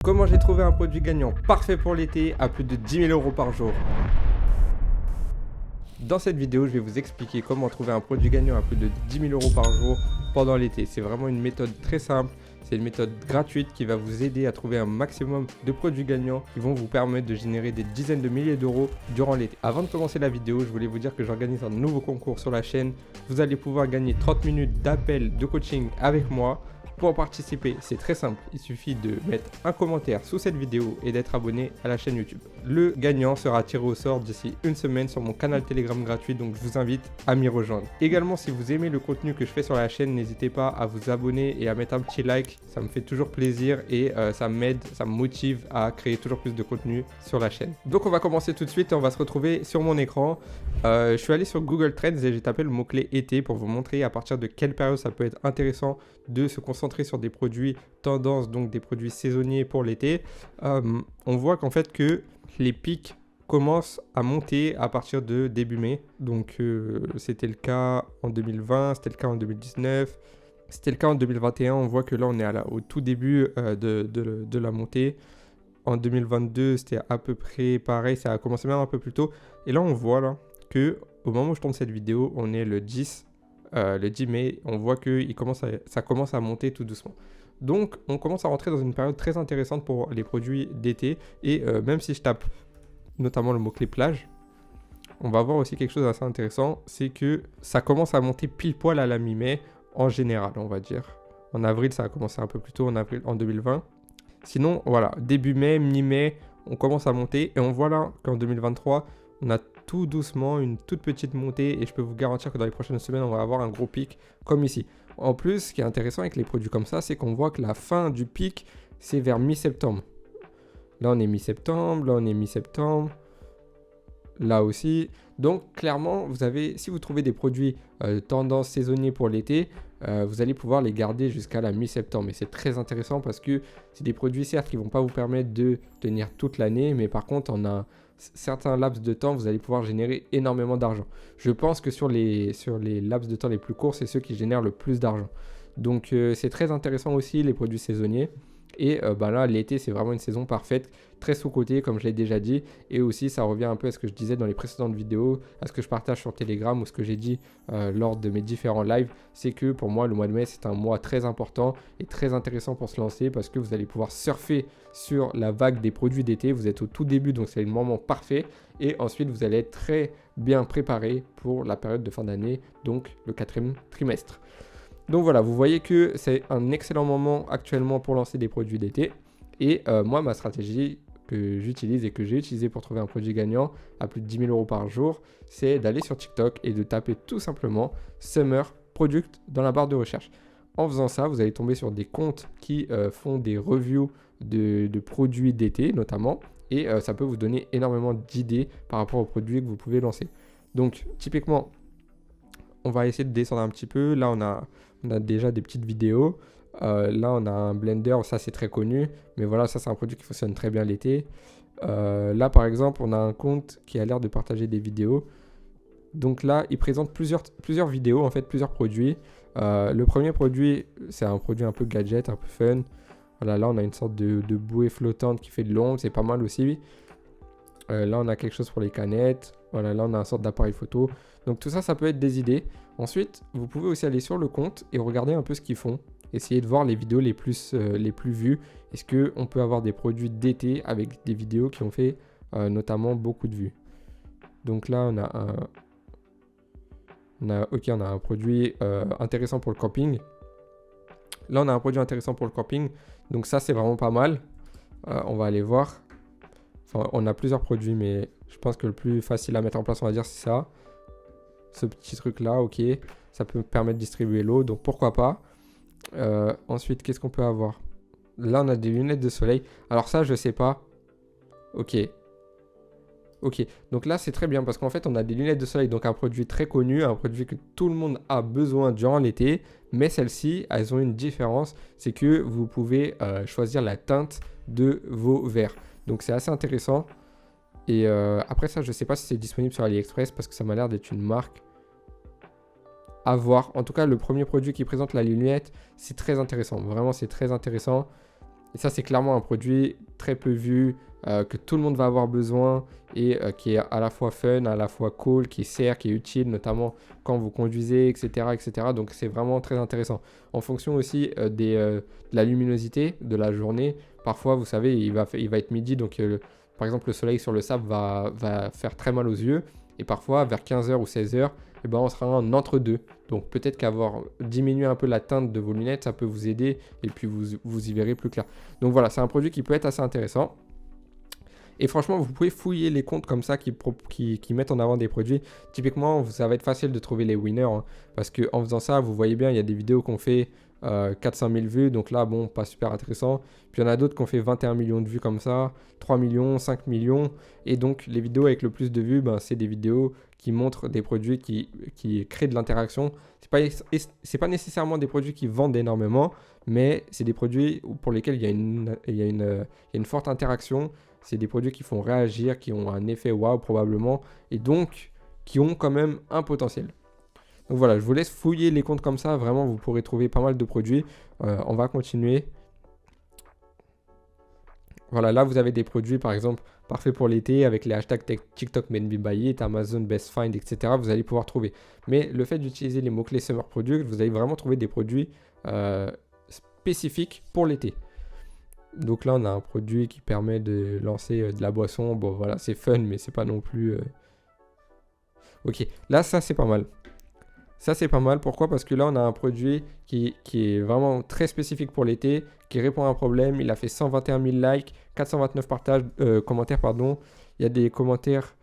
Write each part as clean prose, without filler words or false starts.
Comment j'ai trouvé un produit gagnant parfait pour l'été à plus de 10 000 € par jour. Dans cette vidéo, je vais vous expliquer comment trouver un produit gagnant à plus de 10 000 € par jour pendant l'été. C'est vraiment une méthode très simple, c'est une méthode gratuite qui va vous aider à trouver un maximum de produits gagnants qui vont vous permettre de générer des dizaines de milliers d'euros durant l'été. Avant de commencer la vidéo, je voulais vous dire que j'organise un nouveau concours sur la chaîne. Vous allez pouvoir gagner 30 minutes d'appel de coaching avec moi. Pour en participer, c'est très simple, il suffit de mettre un commentaire sous cette vidéo et d'être abonné à la chaîne YouTube. Le gagnant sera tiré au sort d'ici une semaine sur mon canal Telegram gratuit, donc je vous invite à m'y rejoindre. Également, si vous aimez le contenu que je fais sur la chaîne, n'hésitez pas à vous abonner et à mettre un petit like, ça me fait toujours plaisir et ça m'aide, ça me motive à créer toujours plus de contenu sur la chaîne. Donc on va commencer tout de suite et on va se retrouver sur mon écran. Je suis allé sur Google Trends et j'ai tapé le mot-clé été pour vous montrer à partir de quelle période ça peut être intéressant de se concentrer sur des produits tendances, donc des produits saisonniers pour l'été. On voit qu'en fait que les pics commencent à monter à partir de début mai. Donc c'était le cas en 2020, c'était le cas en 2019, c'était le cas en 2021. On voit que là on est au tout début de la montée. En 2022 c'était à peu près pareil, ça a commencé même un peu plus tôt. Et là on voit là que au moment où je tourne cette vidéo, on est le 10 mai, on voit que ça commence à monter tout doucement. Donc on commence à rentrer dans une période très intéressante pour les produits d'été. Et même si je tape notamment le mot-clé plage, on va voir aussi quelque chose d'assez intéressant, c'est que ça commence à monter pile poil à la mi-mai en général, on va dire. En avril, ça a commencé un peu plus tôt, en 2020. Sinon, voilà, début mai, mi-mai, on commence à monter et on voit là qu'en 2023, on a tout doucement une toute petite montée et je peux vous garantir que dans les prochaines semaines, on va avoir un gros pic comme ici. En plus, ce qui est intéressant avec les produits comme ça, c'est qu'on voit que la fin du pic, c'est vers mi-septembre. Là, on est mi-septembre, là, on est mi-septembre, là aussi. Donc, clairement, si vous trouvez des produits tendance saisonniers pour l'été, vous allez pouvoir les garder jusqu'à la mi-septembre. Et c'est très intéressant parce que c'est des produits, certes, qui ne vont pas vous permettre de tenir toute l'année, mais par contre, on a certains laps de temps, vous allez pouvoir générer énormément d'argent. Je pense que sur les laps de temps les plus courts, c'est ceux qui génèrent le plus d'argent. Donc c'est très intéressant aussi les produits saisonniers. Et là, l'été, c'est vraiment une saison parfaite, très sous-cotée, comme je l'ai déjà dit. Et aussi, ça revient un peu à ce que je disais dans les précédentes vidéos, à ce que je partage sur Telegram ou ce que j'ai dit lors de mes différents lives. C'est que pour moi, le mois de mai, c'est un mois très important et très intéressant pour se lancer parce que vous allez pouvoir surfer sur la vague des produits d'été. Vous êtes au tout début, donc c'est le moment parfait. Et ensuite, vous allez être très bien préparé pour la période de fin d'année, donc le 4e trimestre. Donc voilà, vous voyez que c'est un excellent moment actuellement pour lancer des produits d'été. Et moi, ma stratégie que j'utilise et que j'ai utilisée pour trouver un produit gagnant à plus de 10 000 € par jour, c'est d'aller sur TikTok et de taper tout simplement Summer Product dans la barre de recherche. En faisant ça, vous allez tomber sur des comptes qui font des reviews de produits d'été notamment. Et ça peut vous donner énormément d'idées par rapport aux produits que vous pouvez lancer. Donc typiquement, on va essayer de descendre un petit peu. Là, on a déjà des petites vidéos. Là, on a un blender. Ça, c'est très connu. Mais voilà, ça, c'est un produit qui fonctionne très bien l'été. Là, par exemple, on a un compte qui a l'air de partager des vidéos. Donc là, il présente plusieurs vidéos, en fait, plusieurs produits. Le premier produit, c'est un produit un peu gadget, un peu fun. Voilà, là, on a une sorte de bouée flottante qui fait de l'ombre. C'est pas mal aussi. Là, on a quelque chose pour les canettes. Voilà, là, on a une sorte d'appareil photo. Donc, tout ça, ça peut être des idées. Ensuite, vous pouvez aussi aller sur le compte et regarder un peu ce qu'ils font. Essayez de voir les vidéos les plus vues. Est-ce qu'on peut avoir des produits d'été avec des vidéos qui ont fait notamment beaucoup de vues. Donc là, on a un produit intéressant pour le camping. Là, on a un produit intéressant pour le camping. Donc ça, c'est vraiment pas mal. On va aller voir. Enfin, on a plusieurs produits, mais je pense que le plus facile à mettre en place, on va dire, c'est ça. Ce petit truc-là, ok. Ça peut me permettre de distribuer l'eau, donc pourquoi pas. Ensuite, qu'est-ce qu'on peut avoir? Là, on a des lunettes de soleil. Alors ça, je sais pas. Ok. Donc là, c'est très bien parce qu'en fait, on a des lunettes de soleil. Donc un produit très connu, un produit que tout le monde a besoin durant l'été. Mais celles-ci, elles ont une différence. C'est que vous pouvez choisir la teinte de vos verres. Donc c'est assez intéressant. Et après ça, je sais pas si c'est disponible sur AliExpress parce que ça m'a l'air d'être une marque à voir. En tout cas, le premier produit qui présente la lunette, c'est très intéressant. Vraiment, c'est très intéressant. Et ça, c'est clairement un produit très peu vu, que tout le monde va avoir besoin et qui est à la fois fun, à la fois cool, qui sert, qui est utile, notamment quand vous conduisez, etc. etc. Donc, c'est vraiment très intéressant. En fonction aussi de la luminosité de la journée, parfois, vous savez, il va être midi, donc par exemple, le soleil sur le sable va faire très mal aux yeux. Et parfois, vers 15h ou 16h, eh ben, on sera en entre-deux. Donc peut-être qu'avoir diminué un peu la teinte de vos lunettes, ça peut vous aider et puis vous y verrez plus clair. Donc voilà, c'est un produit qui peut être assez intéressant. Et franchement, vous pouvez fouiller les comptes comme ça qui mettent en avant des produits. Typiquement, ça va être facile de trouver les winners. Hein, parce qu'en faisant ça, vous voyez bien, il y a des vidéos qu'on fait 400 000 vues. Donc là, bon, pas super intéressant. Puis il y en a d'autres qui ont fait 21 millions de vues comme ça, 3 millions, 5 millions. Et donc, les vidéos avec le plus de vues, ben, c'est des vidéos qui montrent des produits qui créent de l'interaction. C'est pas nécessairement des produits qui vendent énormément, mais c'est des produits pour lesquels il y a une forte interaction. C'est des produits qui font réagir, qui ont un effet waouh probablement, et donc qui ont quand même un potentiel. Donc voilà, je vous laisse fouiller les comptes comme ça. Vraiment, vous pourrez trouver pas mal de produits. On va continuer. Voilà, là, vous avez des produits, par exemple, parfaits pour l'été, avec les hashtags TikTok Made by It, Amazon Best Find, etc. Vous allez pouvoir trouver. Mais le fait d'utiliser les mots-clés Summer Product, vous allez vraiment trouver des produits spécifiques pour l'été. Donc là, on a un produit qui permet de lancer de la boisson. Bon, voilà, c'est fun, mais c'est pas non plus... Ok, là, ça, c'est pas mal. Ça, c'est pas mal. Pourquoi? Parce que là, on a un produit qui est vraiment très spécifique pour l'été, qui répond à un problème. Il a fait 121 000 likes, 429 commentaires, pardon. Il y a des commentaires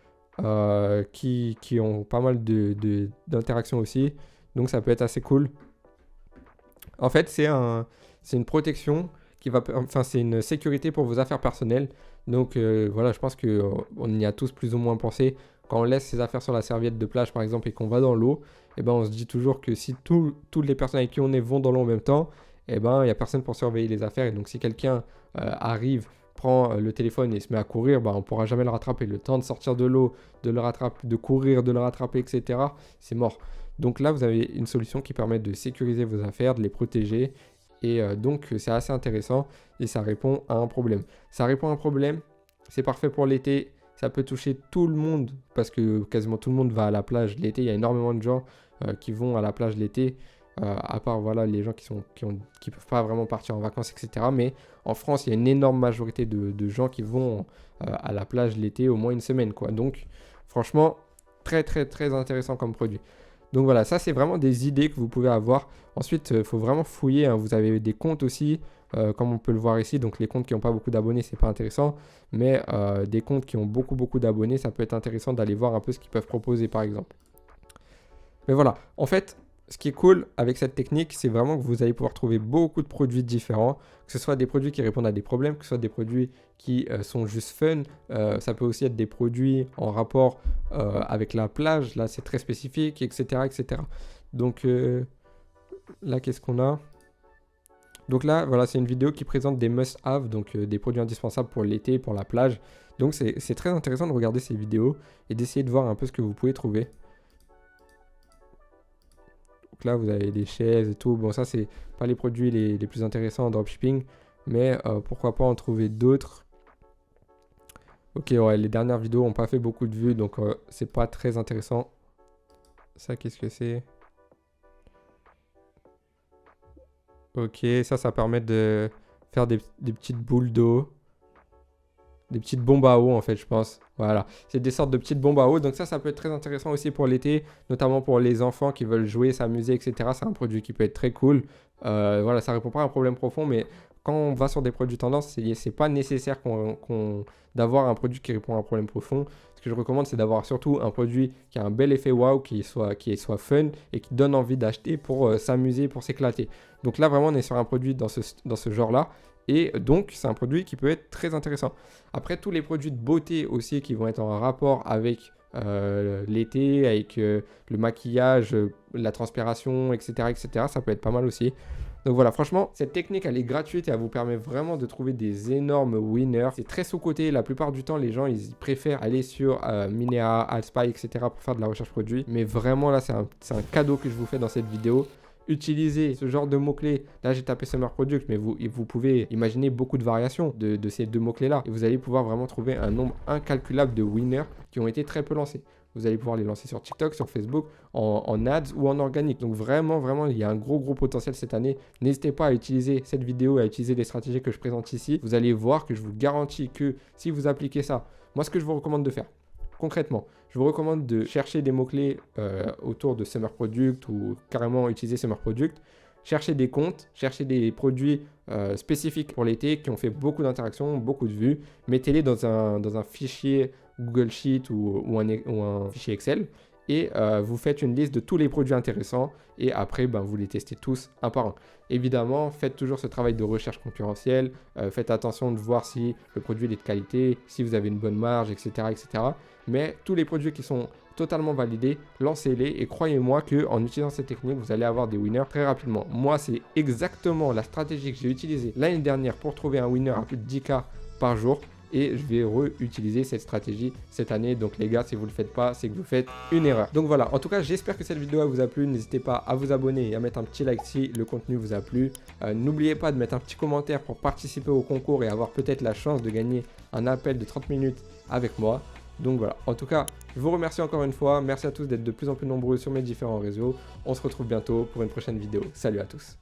qui ont pas mal d'interactions aussi. Donc, ça peut être assez cool. En fait, c'est une protection c'est une sécurité pour vos affaires personnelles. Donc voilà, je pense qu'on y a tous plus ou moins pensé. Quand on laisse ses affaires sur la serviette de plage par exemple et qu'on va dans l'eau, eh ben, on se dit toujours que si toutes les personnes avec qui on est vont dans l'eau en même temps, eh ben, il n'y a personne pour surveiller les affaires. Et donc si quelqu'un arrive, prend le téléphone et se met à courir, ben, on ne pourra jamais le rattraper. Le temps de sortir de l'eau, de le rattraper, de courir, de le rattraper, etc., c'est mort. Donc là, vous avez une solution qui permet de sécuriser vos affaires, de les protéger. Et donc, c'est assez intéressant et ça répond à un problème. Ça répond à un problème, c'est parfait pour l'été. Ça peut toucher tout le monde parce que quasiment tout le monde va à la plage l'été. Il y a énormément de gens qui vont à la plage l'été, à part voilà, les gens qui peuvent pas vraiment partir en vacances, etc. Mais en France, il y a une énorme majorité de gens qui vont à la plage l'été au moins une semaine, quoi. Donc, franchement, très, très, très intéressant comme produit. Donc voilà, ça c'est vraiment des idées que vous pouvez avoir. Ensuite, il faut vraiment fouiller. Hein. Vous avez des comptes aussi, comme on peut le voir ici. Donc les comptes qui n'ont pas beaucoup d'abonnés, c'est pas intéressant. Mais des comptes qui ont beaucoup d'abonnés, ça peut être intéressant d'aller voir un peu ce qu'ils peuvent proposer par exemple. Mais voilà, en fait, ce qui est cool avec cette technique, c'est vraiment que vous allez pouvoir trouver beaucoup de produits différents, que ce soit des produits qui répondent à des problèmes, que ce soit des produits qui sont juste fun. Ça peut aussi être des produits en rapport avec la plage, là c'est très spécifique, etc. etc. Donc là, qu'est-ce qu'on a? Donc là, voilà, c'est une vidéo qui présente des must-have, donc des produits indispensables pour l'été, pour la plage. Donc c'est très intéressant de regarder ces vidéos et d'essayer de voir un peu ce que vous pouvez trouver. Donc là, vous avez des chaises et tout. Bon, ça, c'est pas les produits les plus intéressants en dropshipping, mais pourquoi pas en trouver d'autres. Ok, ouais, les dernières vidéos n'ont pas fait beaucoup de vues, donc c'est pas très intéressant. Ça, qu'est-ce que c'est? Ok, ça permet de faire des petites boules d'eau. Des petites bombes à eau en fait, je pense. Voilà, c'est des sortes de petites bombes à eau. Donc ça peut être très intéressant aussi pour l'été, notamment pour les enfants qui veulent jouer, s'amuser, etc. C'est un produit qui peut être très cool. Voilà, ça répond pas à un problème profond, mais quand on va sur des produits tendance, c'est pas nécessaire d'avoir un produit qui répond à un problème profond. Ce que je recommande, c'est d'avoir surtout un produit qui a un bel effet wow, qui soit fun et qui donne envie d'acheter pour s'amuser, pour s'éclater. Donc là, vraiment, on est sur un produit dans ce genre-là. Et donc, c'est un produit qui peut être très intéressant. Après, tous les produits de beauté aussi qui vont être en rapport avec l'été, avec le maquillage, la transpiration, etc., etc., ça peut être pas mal aussi. Donc voilà, franchement, cette technique, elle est gratuite et elle vous permet vraiment de trouver des énormes winners. C'est très sous-coté. La plupart du temps, les gens, ils préfèrent aller sur Minea, Allspy, etc. pour faire de la recherche produit. Mais vraiment, là, c'est un cadeau que je vous fais dans cette vidéo. utilisez ce genre de mots-clés, là j'ai tapé Summer Product, mais vous pouvez imaginer beaucoup de variations de ces deux mots-clés-là. Et vous allez pouvoir vraiment trouver un nombre incalculable de winners qui ont été très peu lancés. Vous allez pouvoir les lancer sur TikTok, sur Facebook, en ads ou en organique. Donc vraiment, il y a un gros potentiel cette année. N'hésitez pas à utiliser cette vidéo, à utiliser les stratégies que je présente ici. Vous allez voir que je vous garantis que si vous appliquez ça, moi ce que je vous recommande de faire, concrètement, je vous recommande de chercher des mots-clés autour de Summer Product ou carrément utiliser Summer Product. Cherchez des comptes, cherchez des produits spécifiques pour l'été qui ont fait beaucoup d'interactions, beaucoup de vues. Mettez-les dans un fichier Google Sheet ou un fichier Excel et vous faites une liste de tous les produits intéressants et après vous les testez tous un par un. Évidemment, faites toujours ce travail de recherche concurrentielle, faites attention de voir si le produit est de qualité, si vous avez une bonne marge, etc. Mais tous les produits qui sont totalement validés, lancez-les et croyez-moi qu'en utilisant cette technique, vous allez avoir des winners très rapidement. Moi, c'est exactement la stratégie que j'ai utilisée l'année dernière pour trouver un winner à plus de 10K par jour. Et je vais réutiliser cette stratégie cette année. Donc les gars, si vous ne le faites pas, c'est que vous faites une erreur. Donc voilà, en tout cas, j'espère que cette vidéo vous a plu. N'hésitez pas à vous abonner et à mettre un petit like si le contenu vous a plu. N'oubliez pas de mettre un petit commentaire pour participer au concours et avoir peut-être la chance de gagner un appel de 30 minutes avec moi. Donc voilà, en tout cas, je vous remercie encore une fois. Merci à tous d'être de plus en plus nombreux sur mes différents réseaux. On se retrouve bientôt pour une prochaine vidéo. Salut à tous.